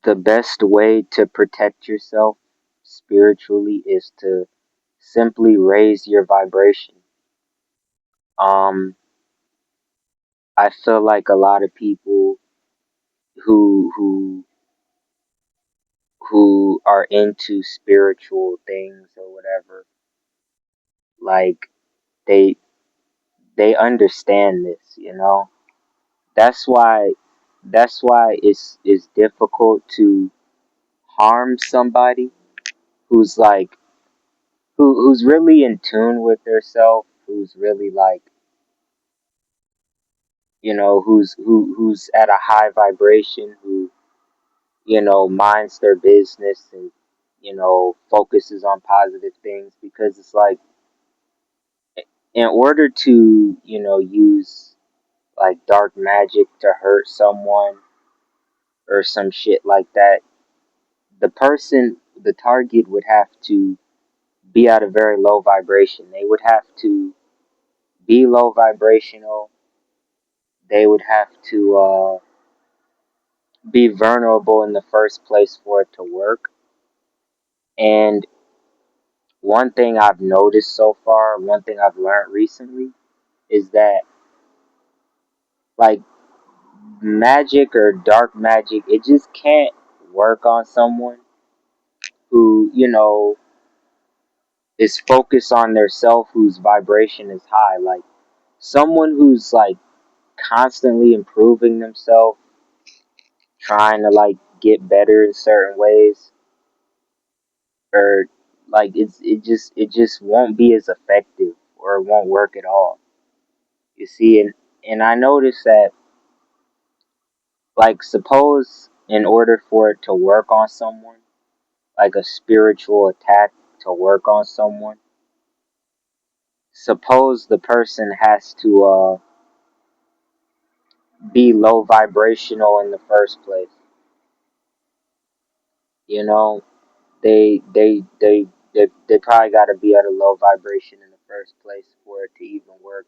the best way to protect yourself spiritually is to simply raise your vibration. Um, I feel like a lot of people who who who are into spiritual things or whatever, like they they understand this, you know. That's why it's difficult to harm somebody who's like who's really in tune with theirself, who's really like, you know, who's at a high vibration, who, you know, minds their business and, you know, focuses on positive things, because it's like, in order to, you know, use like dark magic to hurt someone or some shit like that, the target would have to be at a very low vibration. They would have to be low vibrational. They would have to be vulnerable in the first place for it to work. And one thing I've noticed so far, one thing I've learned recently, is that like magic or dark magic, it just can't work on someone who, you know, is focused on their self, whose vibration is high. Like someone who's like constantly improving themselves, trying to like get better in certain ways, or like it just won't be as effective, or it won't work at all. You see, and I noticed that, like, suppose in order for it to work on someone, like a spiritual attack to work on someone, suppose the person has to be low vibrational in the first place. You know, they probably got to be at a low vibration in the first place for it to even work.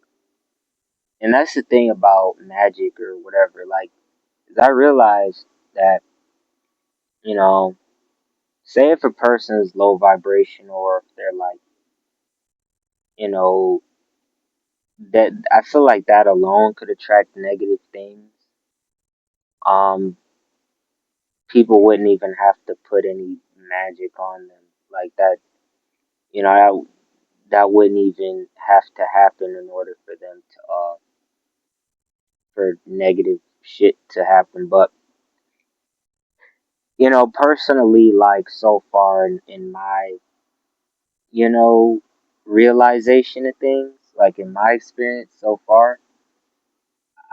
And that's the thing about magic or whatever. Like, is I realized that, you know, say if a person is low vibration, or if they're like, you know, that I feel like that alone could attract negative things. Um, People wouldn't even have to put any magic on them like that. You know, that wouldn't even have to happen in order for them to for negative shit to happen. But, you know, personally, like, so far in my, you know, realization of things, like in my experience so far,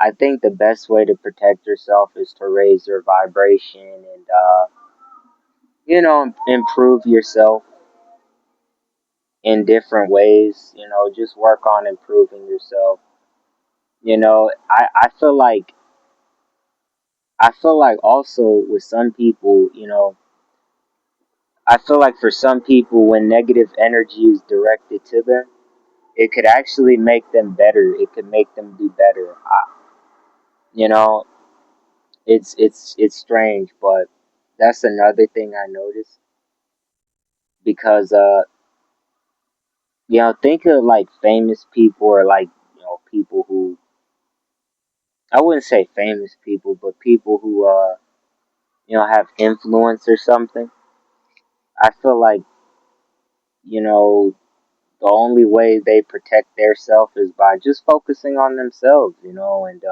I think the best way to protect yourself is to raise your vibration and, you know, improve yourself in different ways. You know, just work on improving yourself. You know, I feel like also with some people, you know, I feel like for some people, when negative energy is directed to them, it could actually make them better. It could make them do better. You know, it's strange, but that's another thing I noticed, because you know, think of like famous people, or like, you know, people who, I wouldn't say famous people, but people who you know, have influence or something. I feel like, you know, the only way they protect their self is by just focusing on themselves, you know, and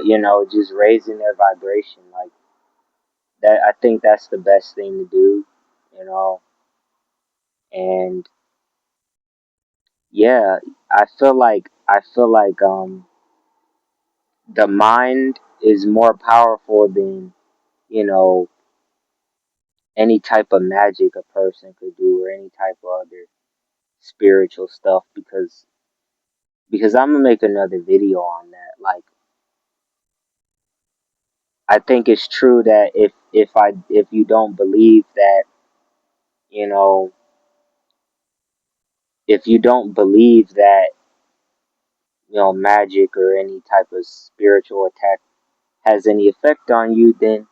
you know, just raising their vibration. Like that, I think that's the best thing to do, you know. And yeah, I feel like the mind is more powerful than, you know, any type of magic a person could do, or any type of other spiritual stuff, because I'm gonna make another video on that. Like, I think it's true that if you don't believe that, you know, if you don't believe that, you know, magic or any type of spiritual attack has any effect on you, then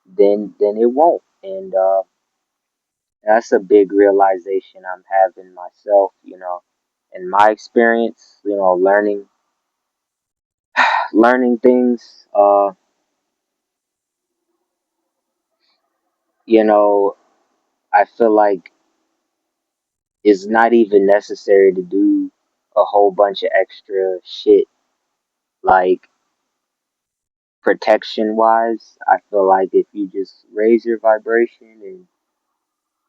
then it won't. And that's a big realization I'm having myself, in my experience, learning things, you know, I feel like it's not even necessary to do a whole bunch of extra shit, like protection wise. I feel like if you just raise your vibration and,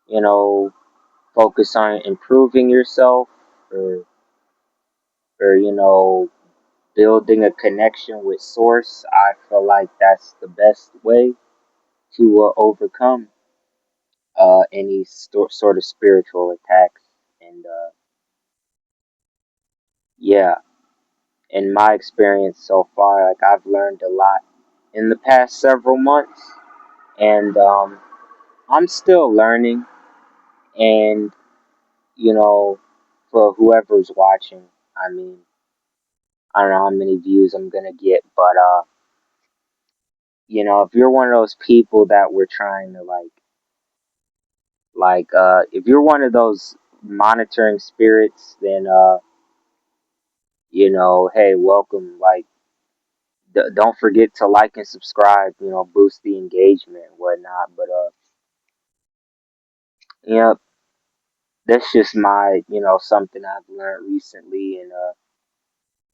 you know, focus on improving yourself, or building a connection with source, I feel like that's the best way to overcome any sort of spiritual attacks. And yeah, in my experience so far, like I've learned a lot in the past several months, and I'm still learning. And you know, for whoever's watching, I mean, I don't know how many views I'm gonna get, but if you're one of those people that we're trying to if you're one of those monitoring spirits, then hey, welcome. Like, don't forget to like and subscribe. Boost the engagement and whatnot. But you know, that's just my something I've learned recently,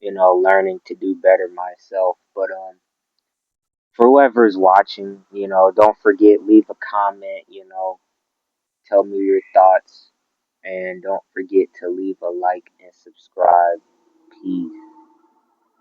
and learning to do better myself. But for whoever's watching, don't forget, leave a comment. Tell me your thoughts, and don't forget to leave a like and subscribe. Peace.